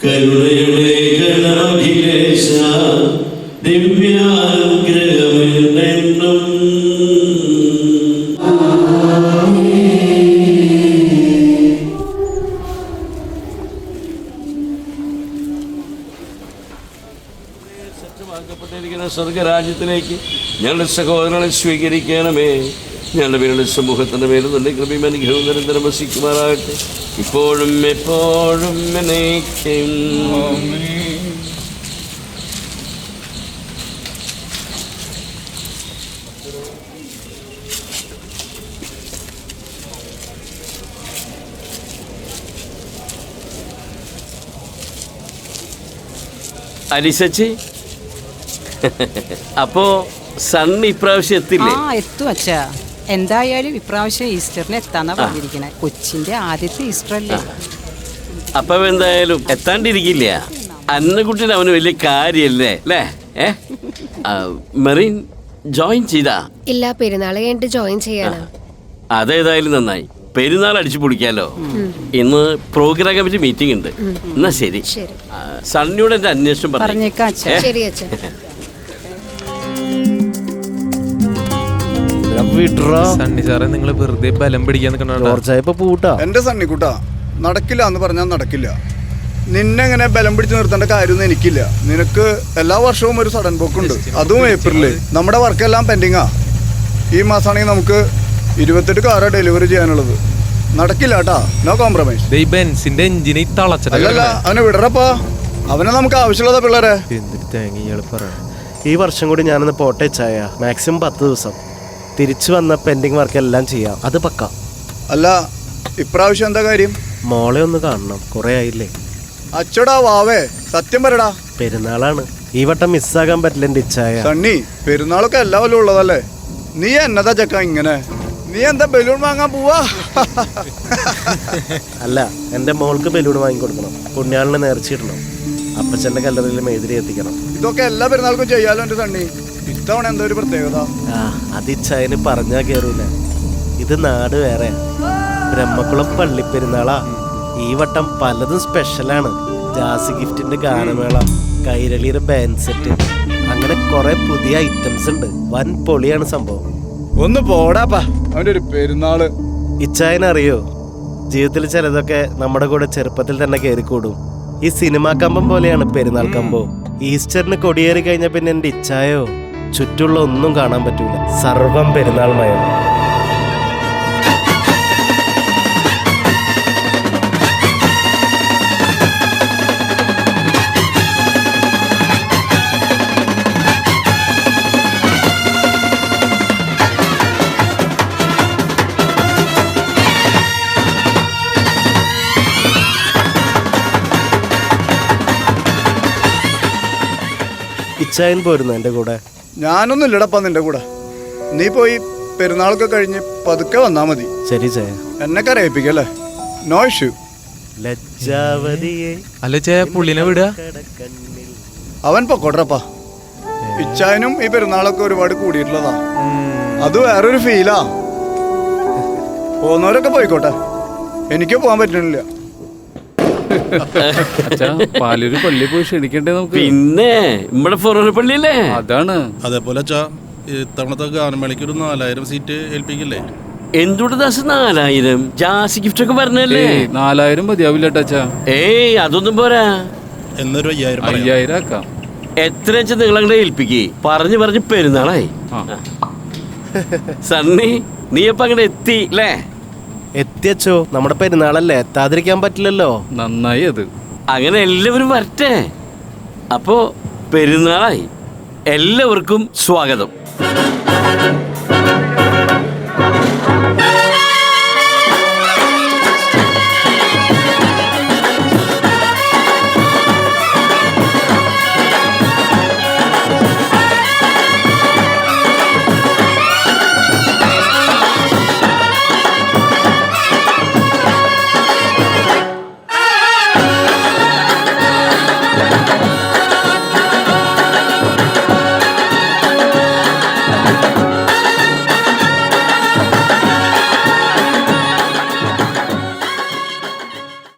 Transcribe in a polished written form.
കരുണയുടെ ഗണാഖിലേശ ദിവ്യാനുഗ്രഹമെന്നും സജ്ജമാക്കപ്പെട്ടിരിക്കുന്ന സ്വർഗരാജ്യത്തിലേക്ക് ഞങ്ങളുടെ സഹോദരങ്ങളെ സ്വീകരിക്കണമേ. ഞങ്ങളുടെ പേരുടെ സമൂഹത്തിൻ്റെ മേലും നല്ല കൃപയും അനുഗ്രഹവും നിരന്തരം വസിക്കുമാറാകട്ടെ, ഇപ്പോഴും എപ്പോഴും എന്നേക്കും. അലിസച്ചി, അപ്പോ സണ്ണി ഇപ്രാവശ്യം എത്തില്ലേ? എത്തും അച്ഛാ. എന്തായാലും ഇപ്രാവശ്യം ഈസ്റ്ററിന് എത്താന്നാ പറഞ്ഞിരിക്കണേ. കൊച്ചിന്റെ ആദ്യത്തെ ഈസ്റ്റർ അല്ലേ. അപ്പൊ എന്തായാലും എത്താണ്ടിരിക്കില്ല. അന്നക്കുട്ടിന് അവന് വലിയ കാര്യല്ലേ അല്ലേ? മെറീൻ ജോയിൻ ചെയ്താ? ഇല്ല, പെരുന്നാൾ കഴിഞ്ഞിട്ട് ജോയിൻ ചെയ്യണം. അതേതായാലും നന്നായി. പെരുന്നാൾ അടിച്ചു പൊളിക്കാലോ. ഇന്ന് പ്രോഗ്രാം കമ്മിറ്റി മീറ്റിംഗ് ഉണ്ട്. എന്നാ ശരി. സണ്ണിയോട് എന്റെ അന്വേഷണം പറഞ്ഞേക്കാം അച്ഛാ. ശരി അച്ഛാ. സണ്ണി സാറേ, നിങ്ങൾ വെറുതെ ബലം പിടിക്കാൻ എന്റെ സണ്ണിക്കുട്ടാ, നടക്കില്ല എന്ന് പറഞ്ഞാൽ നടക്കില്ല. നിന്നെ ഇങ്ങനെ ബലം പിടിച്ച് നിർത്തേണ്ട കാര്യമൊന്നും എനിക്കില്ല. നിനക്ക് എല്ലാ വർഷവും ഒരു സഡൻ പോക്കുണ്ട്, അതും ഏപ്രിലില്. നമ്മുടെ വർക്കെല്ലാം പെൻഡിങ്ങാ. ഈ മാസമാണെങ്കിൽ നമുക്ക് 28 കാറാ ഡെലിവറി ചെയ്യാനുള്ളത്. നടക്കില്ല കേട്ടാ, നോ കോംപ്രമൈസ്. അല്ലല്ല, അവനെ വിടറപ്പാ. അവനെ നമുക്ക് ആവശ്യമുള്ളതാ പിള്ളേരെ. ഈ വർഷം കൂടി ഞാനൊന്ന് പോട്ടെ ചായ. മാക്സിമം 10 ദിവസം. തിരിച്ചു വന്ന പെൻഡിങ് വർക്ക് എല്ലാം ചെയ്യാം, അത് പക്ക. അല്ല, ഇപ്രാവശ്യം എന്താ കാര്യം? മോളെ ഒന്ന് കാണണം, കുറെ ആയില്ലേ. അച്ചടാ വാവേ, സത്യം പറയടാ. പെരുന്നാളാണ്, ഈ വട്ടം മിസ്സാകാൻ പറ്റില്ല എന്റെ ഇച്ചായ. സണ്ണി, പെരുന്നാളൊക്കെ എല്ലാ കൊല്ലം ഉള്ളതല്ലേ. നീ എന്നതാ ചക്ക ഇങ്ങനെ? നീ എന്താ ബലൂൺ വാങ്ങാൻ പോവാ? അല്ല, എന്റെ മോൾക്ക് ബലൂൺ വാങ്ങിക്കൊടുക്കണം. പുണ്യാളിനെ നേർച്ചിടണം. അപ്പച്ചന്റെ കല്ലറയിൽ മെഴുതിരി എത്തിക്കണം. ഇതൊക്കെ എല്ലാ പെരുന്നാൾക്കും ചെയ്യാലോ എന്റെ സണ്ണി. ഇത്തവണ എന്താ ഒരു പ്രത്യേകത? അത് ഇച്ചായന് പറഞ്ഞാ കേറൂല. ഇത് നാട് വേറെ. ബ്രഹ്മക്കുളം പള്ളിപ്പെരുന്നാളാ. ഈ വട്ടം പലതും സ്പെഷ്യലാണ്. ജാസി ഗിഫ്റ്റിന്റെ ഗാനമേള, കൈരളിയുടെ ബാൻഡ് സെറ്റ്, അങ്ങനെ കുറെ പുതിയ ഐറ്റംസ് ഉണ്ട്. വൻ പൊളിയാണ് സംഭവം. ഒന്ന് പോടാപ്പാ, അവന്റെ ഒരു പെരുന്നാള്. ഇച്ചായനറിയോ, ജീവിതത്തിൽ ചിലതൊക്കെ നമ്മുടെ കൂടെ ചെറുപ്പത്തിൽ തന്നെ കയറിക്കൂടും. ഈ സിനിമാ കമ്പം പോലെയാണ് പെരുന്നാൾ കമ്പം. ഈസ്റ്ററിന് കൊടിയേറി കഴിഞ്ഞ പിന്നെ എന്റെ ഇച്ചായോ ചുറ്റുള്ള ഒന്നും കാണാൻ പറ്റൂല. സർവം പെരുന്നാൾ മയം. ഇച്ചായൻ പോരുന്നു എന്റെ കൂടെ? ഞാനൊന്നും ഇല്ലടപ്പാ നിന്റെ കൂടെ. നീ പോയി പെരുന്നാളൊക്കെ കഴിഞ്ഞ് പതുക്കെ വന്നാ മതി. ശരി ചായ. എന്നെ കരയിപ്പിക്കല്ലേ, നോ ഇഷ്യൂ. അല്ല ചായ, പുള്ളിനെ വിടുക. അവൻ പൊക്കോട്ടപ്പാ. ഇച്ചായനും ഈ പെരുന്നാളൊക്കെ ഒരുപാട് കൂടിയിട്ടുള്ളതാ. അത് വേറൊരു ഫീലാ. പോകുന്നവരൊക്കെ പോയിക്കോട്ടെ, എനിക്ക് പോകാൻ പറ്റണില്ല. പാലൂര് പള്ളി പോയി ക്ഷണിക്കണ്ടേ നമുക്ക്? പിന്നെ നമ്മുടെ ഫോറൂര് പള്ളിയല്ലേ, അതാണ്. അതേപോലെ ഇത്തവണത്തെ ഗാനമേളയ്ക്ക് ഒരു 4000 സീറ്റ് ഏൽപ്പിക്കില്ലേ? എന്തുകൊണ്ട് ദാസ് 4000? ജാസി ഗിഫ്റ്റ് ഒക്കെ പറഞ്ഞല്ലേ? 4000 മതിയാവില്ല ടാച്ചാ. ഏയ് അതൊന്നും പോരാ. എന്നൊരു 5000 ആക്കാം. എത്ര വെച്ചാൽ നിങ്ങളെ ഏൽപ്പിക്കേ? പറഞ്ഞു പെരുന്നാളായി. സണ്ണി, നീ എപ്പ അങ്ങോട്ട് എത്തി അല്ലേ? എത്തിയച്ചോ, നമ്മുടെ പെരുന്നാളല്ലേ, എത്താതിരിക്കാൻ പറ്റില്ലല്ലോ. നന്നായി അത്. അങ്ങനെ എല്ലാവരും വരട്ടെ. അപ്പോ പെരുന്നാളായി. എല്ലാവർക്കും സ്വാഗതം.